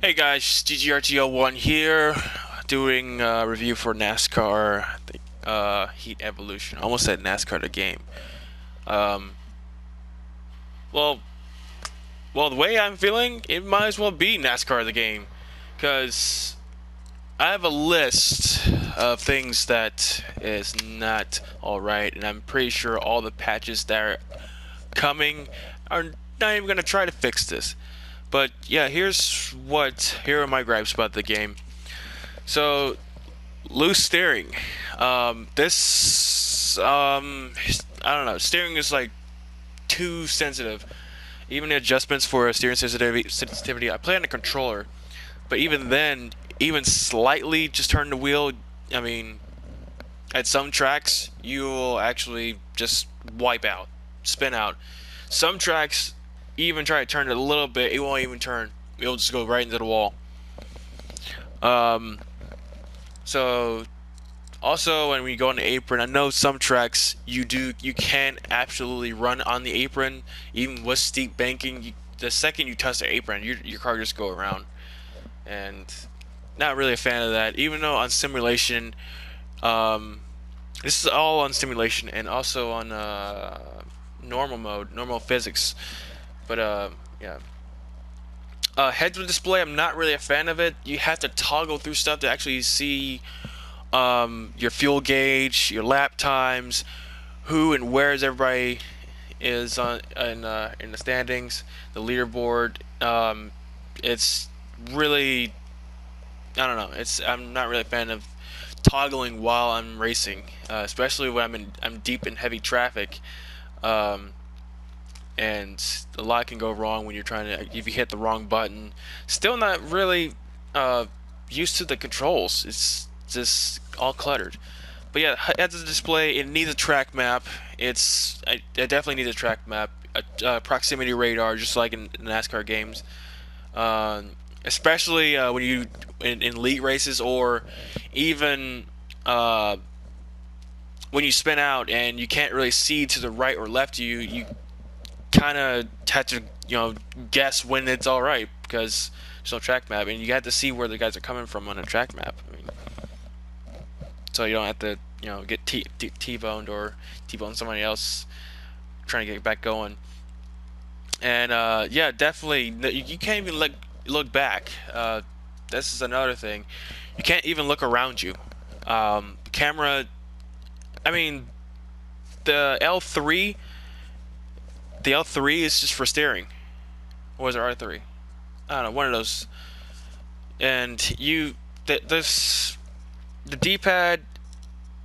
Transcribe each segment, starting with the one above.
Hey guys, GGRTL1 here, doing a review for NASCAR, Heat Evolution. Almost said NASCAR the game. Um, well, the way I'm feeling, it might as well be NASCAR the game, because I have a list of things that is not alright, and I'm pretty sure all the patches that are coming are not even gonna try to fix this. But yeah, here are my gripes about the game. So loose steering. I don't know. Steering is like too sensitive. Even the adjustments for steering sensitivity. I play on a controller, but even then, even slightly just turn the wheel. I mean, at some tracks, you will actually just wipe out, spin out. Some tracks, even try to turn it a little bit, it won't even turn. It'll just go right into the wall. Um, so Also, when we go on the apron, I know some tracks you can absolutely run on the apron, even with steep banking. The second you touch the apron, your car just go around, and not really a fan of that. Even though on simulation, um, this is all on simulation and also on normal mode, normal physics. But yeah. Heads-up display, I'm not really a fan of it. You have to toggle through stuff to actually see your fuel gauge, your lap times, who and where is everybody is on in the standings, the leaderboard. It's really I don't know. I'm not really a fan of toggling while I'm racing, especially when I'm deep in heavy traffic. Um, and a lot can go wrong when you're trying to if you hit the wrong button. Still not really uh, used to the controls. It's just all cluttered. But yeah, as a display, it needs a track map. It definitely needs a track map, a proximity radar, just like in NASCAR games. Especially when you in elite races or even uh, when you spin out and you can't really see to the right or left of you. You kind of have to guess when it's all right because there's no track map, and you have to see where the guys are coming from on a track map. I mean, so you don't have to get T-boned or T-bone somebody else trying to get back going. And yeah, definitely you can't even look back. This is another thing. You can't even look around you. Camera. I mean, the L3. The L3 is just for steering. Or was it R3? I don't know, one of those. And this the D-pad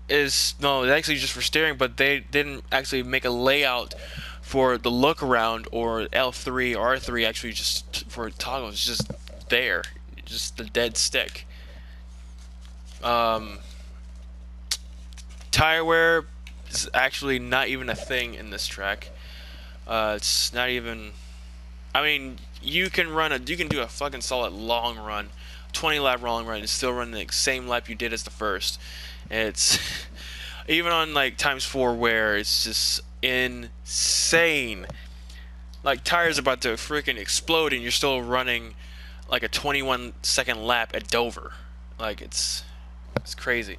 is no, it's actually just for steering, but they didn't actually make a layout for the look around or L3 or R3 actually just for toggles. It's just there, just the dead stick. Um, Tire wear is actually not even a thing in this track. It's not even. I mean, you can do a fucking solid long run, 20 lap long run, and still run the same lap you did as the first. It's even on like times 4 where it's just insane. Like tires about to freaking explode, and you're still running like a 21-second lap at Dover. Like it's crazy.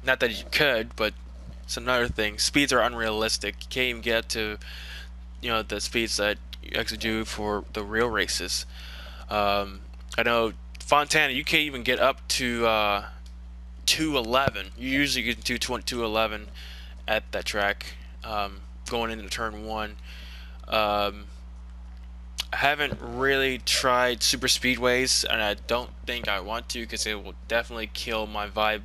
Not that you could, but it's another thing. Speeds are unrealistic. You can't even get to the speeds that you actually do for the real races. I know Fontana, you can't even get up to 211. You usually get to 211 at that track going into turn one. I haven't really tried super speedways, and I don't think I want to because it will definitely kill my vibe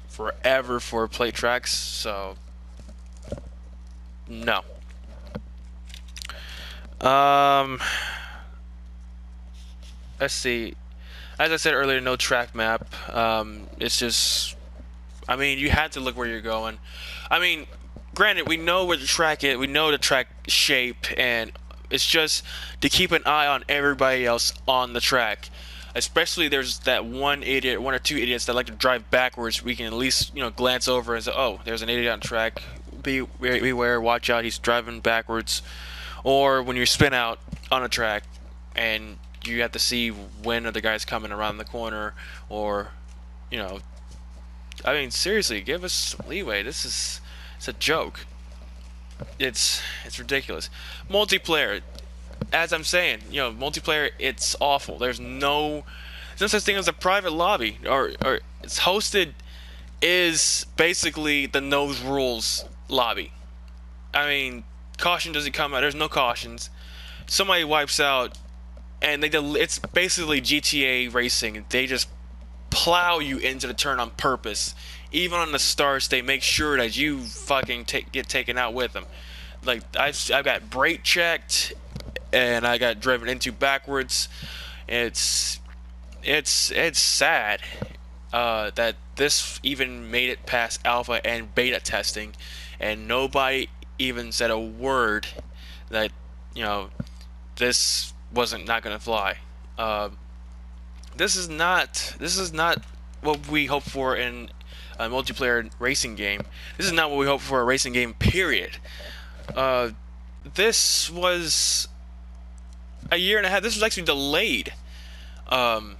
forever for plate tracks. So no. Um, let's see. As I said earlier, no track map. It's just, I mean, you have to look where you're going. I mean, granted, we know where the track is, we know the track shape, and it's just to keep an eye on everybody else on the track. Especially there's that one idiot, one or two idiots that like to drive backwards. We can at least glance over and say, oh, there's an idiot on the track. Beware, watch out, he's driving backwards. Or when you spin out on a track and you have to see when other guys coming around the corner, or you know, I mean, seriously, give us some leeway. It's a joke. It's ridiculous. Multiplayer, as I'm saying, multiplayer, it's awful. There's no such thing as a private lobby, or it's hosted is basically the nose rules lobby. I mean, caution doesn't come out. There's no cautions. Somebody wipes out, and it's basically GTA racing. They just plow you into the turn on purpose. Even on the starts, they make sure that you fucking get taken out with them. Like I've got brake checked, and I got driven into backwards. It's it's sad that this even made it past alpha and beta testing, and nobody even said a word that this wasn't not gonna fly. This is not what we hope for in a multiplayer racing game. This is not what we hope for a racing game. Period. Uh, this was a year and a half. This was actually delayed. Um,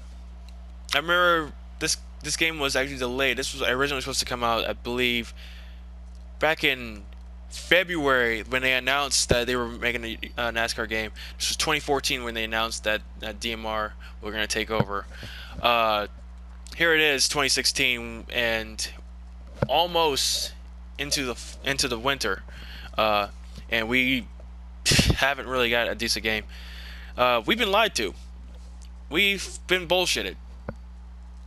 I remember this game was actually delayed. This was originally supposed to come out, I believe, back in February when they announced that they were making a NASCAR game. This was 2014 when they announced that DMR were going to take over. Uh, Here it is, 2016, and almost into the winter, and we haven't really got a decent game. We've been lied to. We've been bullshitted.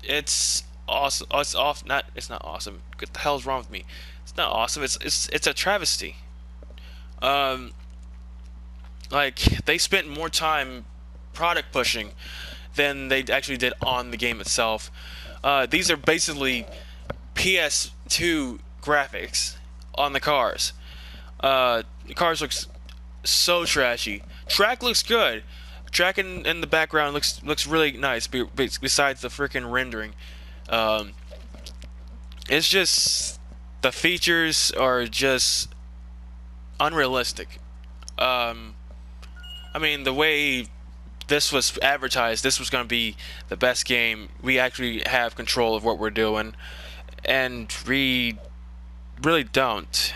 It's awesome. It's off. Not. It's not awesome. What the hell's wrong with me? It's not awesome. It's a travesty. Um, like they spent more time product pushing than they actually did on the game itself. These are basically PS2 graphics on the cars. The cars looks so trashy. Track looks good. Track in the background looks really nice. Besides the freaking rendering, um, it's just the features are just unrealistic. I mean, the way this was advertised, this was going to be the best game. We actually have control of what we're doing, and we really don't.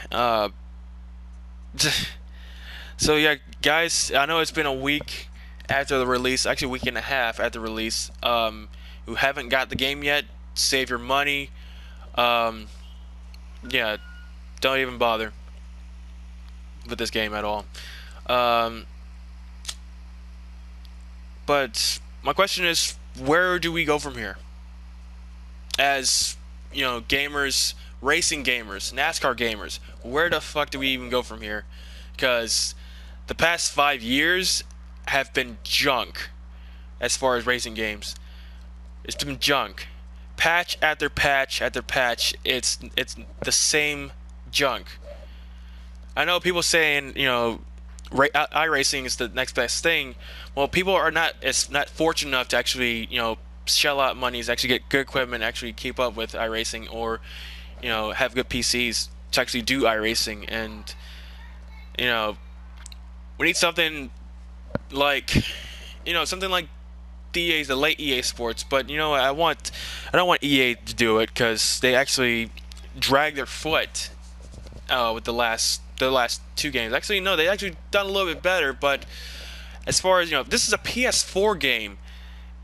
So yeah, guys, I know it's been a week after the release, actually a week and a half after release. Who haven't got the game yet, save your money. Yeah, don't even bother with this game at all. Um, but my question is, where do we go from here? As gamers, racing gamers, NASCAR gamers, where the fuck do we even go from here? Because the past 5 years have been junk as far as racing games. It's been junk. Patch after patch after patch, it's the same junk. I know people saying, iRacing is the next best thing. Well, people are not fortunate enough to actually, shell out money, to actually get good equipment, actually keep up with iRacing, or, have good PCs to actually do iRacing. And, we need something like, something like the late EA Sports. But I don't want EA to do it, because they actually drag their foot with the last two games. Actually, no, they actually done a little bit better. But as far as this is a PS4 game,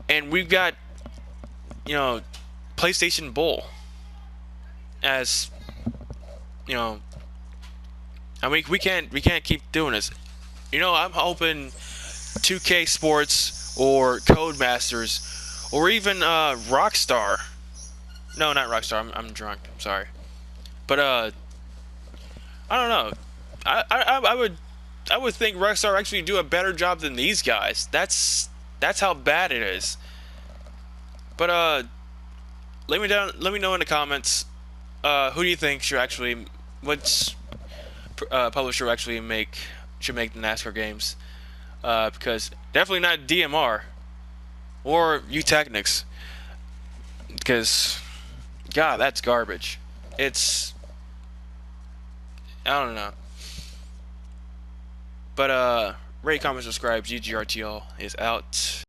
and we've got PlayStation Bull as and we can't keep doing this. I'm hoping 2K Sports or Codemasters or even Rockstar. No, not Rockstar. I'm drunk. I'm sorry. But I don't know. I would think Rockstar actually do a better job than these guys. That's how bad it is. But let me know in the comments. Who do you think should actually, which publisher actually should make the NASCAR games? Because definitely not DMR or Utechnics. Because God, that's garbage. I don't know. But rate, comment, subscribe. GGRTL is out.